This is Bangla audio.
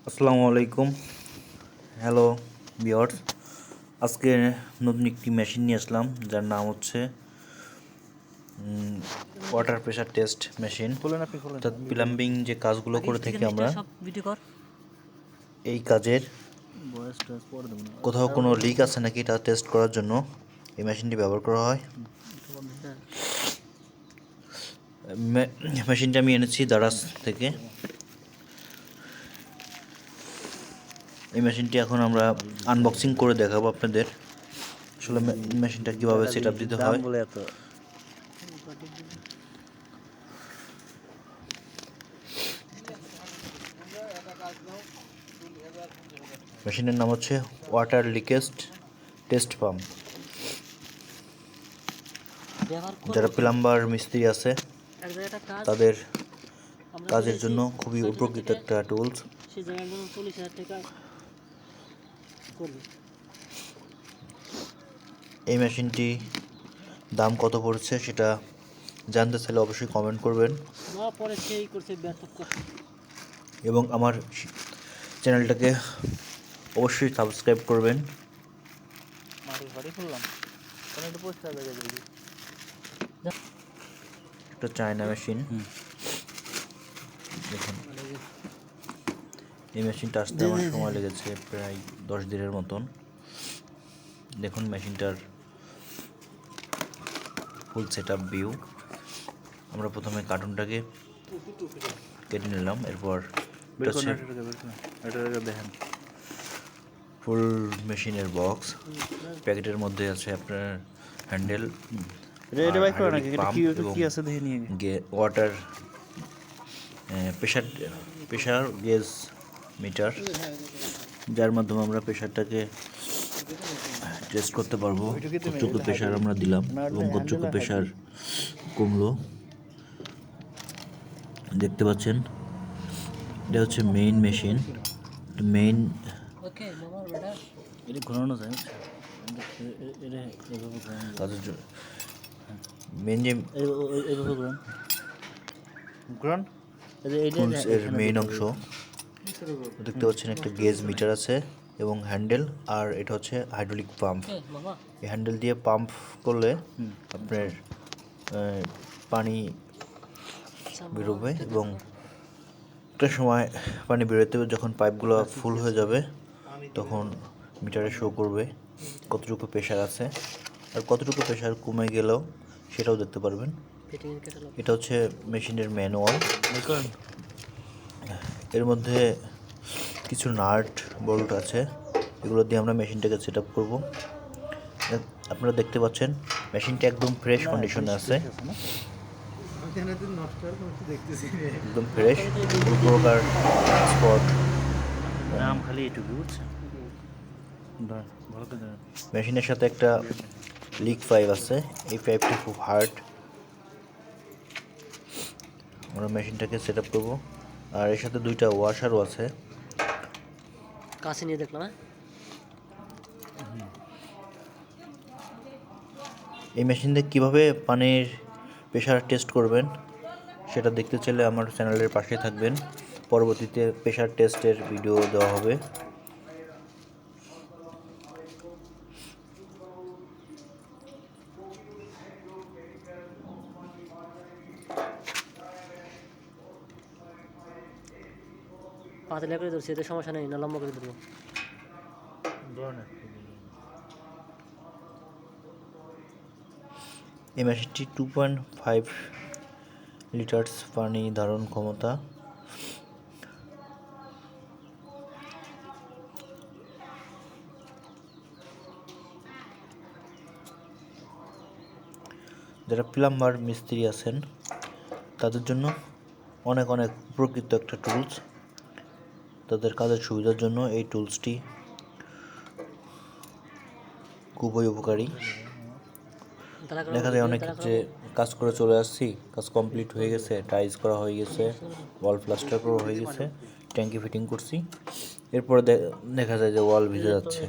আসসালামু আলাইকুম। হ্যালো ভিউয়ার্স, আজকে নতুন একটি মেশিন নিয়ে আসলাম যার নাম হচ্ছে ওয়াটার প্রেশার টেস্ট মেশিন। অর্থাৎ প্লাম্বিং যে কাজগুলো করে থাকি আমরা, এই কাজের কোথাও কোনো লিক আছে নাকি তা টেস্ট করার জন্য এই মেশিনটি ব্যবহার করা হয়। মেশিনটা আমি এনেছি দারাজ থেকে। এই মেশিনটি এখন আমরা আনবক্সিং করে দেখাবো আপনাদের, আসলে মেশিনটা কীভাবে সেট আপ দিতে হয়। মেশিনের নাম হচ্ছে ওয়াটার লিকেজ টেস্ট পাম্প। যারা প্লাম্বার মিস্ত্রি আছে তাদের কাজের জন্য খুবই উপকৃত একটা টুলস। এই মেশিনটি দাম কত পড়ছে সেটা জানতে চাইলে অবশ্যই কমেন্ট করবেন এবং আমার চ্যানেলটাকে অবশ্যই সাবস্ক্রাইব করবেন। একটা চায়না মেশিন, দেখুন এই মেশিনটা আসতে আমার সময় লেগেছে প্রায় 10 দিনের মতন। দেখুন মেশিনটার ফুল সেট আপ ভিউ। আমরা প্রথমে কার্টুনটাকে কেটে নিলাম, এরপর দেখেন ফুল মেশিনের বক্স। প্যাকেটের মধ্যে আছে আপনার handle, water pressure gauge metre, যার মাধ্যমে আমরা প্রেশারটাকে টেস্ট করতে পারবো কতটুকু প্রেশার আমরা দিলাম এবং কতটুকু প্রেশার কমলো। দেখতে পাচ্ছেন এটা হচ্ছে মেইন মেশিন। মেইন ঘোরানো যায় মেইন যে এর মেইন অংশ দেখতে পাচ্ছেন, একটা গেজ মিটার আছে এবং হ্যান্ডেল, আর এটা হচ্ছে হাইড্রোলিক পাম্প। এই হ্যান্ডেল দিয়ে পাম্প করলে আপনার পানি বেরোবে এবং একটা সময় পানি বেরোতে যখন পাইপগুলো ফুল হয়ে যাবে তখন মিটারে শো করবে কতটুকু প্রেশার আছে, আর কতটুকু প্রেশার কমে গেলেও সেটাও দেখতে পারবেন। এটা হচ্ছে মেশিনের ম্যানুয়াল। এর মধ্যে কিছু নাট বোল্ট আছে, এগুলো দিয়ে আমরা মেশিনটাকে সেট আপ করবো। আপনারা দেখতে পাচ্ছেন মেশিনটা একদম ফ্রেশ কন্ডিশনে আছে, একদম ফ্রেশ, কোনো প্রকার স্পট নাম খালি এটুকু। মেশিনের সাথে একটা লিক পাইপ আছে, এই পাইপটা খুব হার্ড। আমরা মেশিনটাকে সেট আপ করবো, আর এর সাথে দুইটা ওয়াশারও আছে। কাছে নিয়ে দেখলাম। এই মেশিন দিয়ে কীভাবে পানির প্রেশার টেস্ট করবেন সেটা দেখতে চাইলে আমার চ্যানেলের পাশে থাকবেন। পরবর্তীতে প্রেশার টেস্টের ভিডিও দেওয়া হবে। পাতলা করে ধরছি, এতে সমস্যা নেই, না লম্বা করে ধরবো? এই মেশিনটি 2.5 লিটার্স পানি ধারণ ক্ষমতা। যারা প্লাম্বার মিস্ত্রি আছেন তাদের জন্য অনেক অনেক উপকৃত একটা টুলস। তাদের কাজের সুবিধার জন্য এই টুলসটি খুবই উপকারী। দেখা যায় অনেক ক্ষেত্রে কাজ করে চলে আসছি, কাজ কমপ্লিট হয়ে গেছে, টাইলস করা হয়ে গেছে, ওয়াল প্লাস্টার করা হয়ে গেছে, ট্যাঙ্কি ফিটিং করছি, এরপরে দেখা যায় যে ওয়াল ভিজে যাচ্ছে।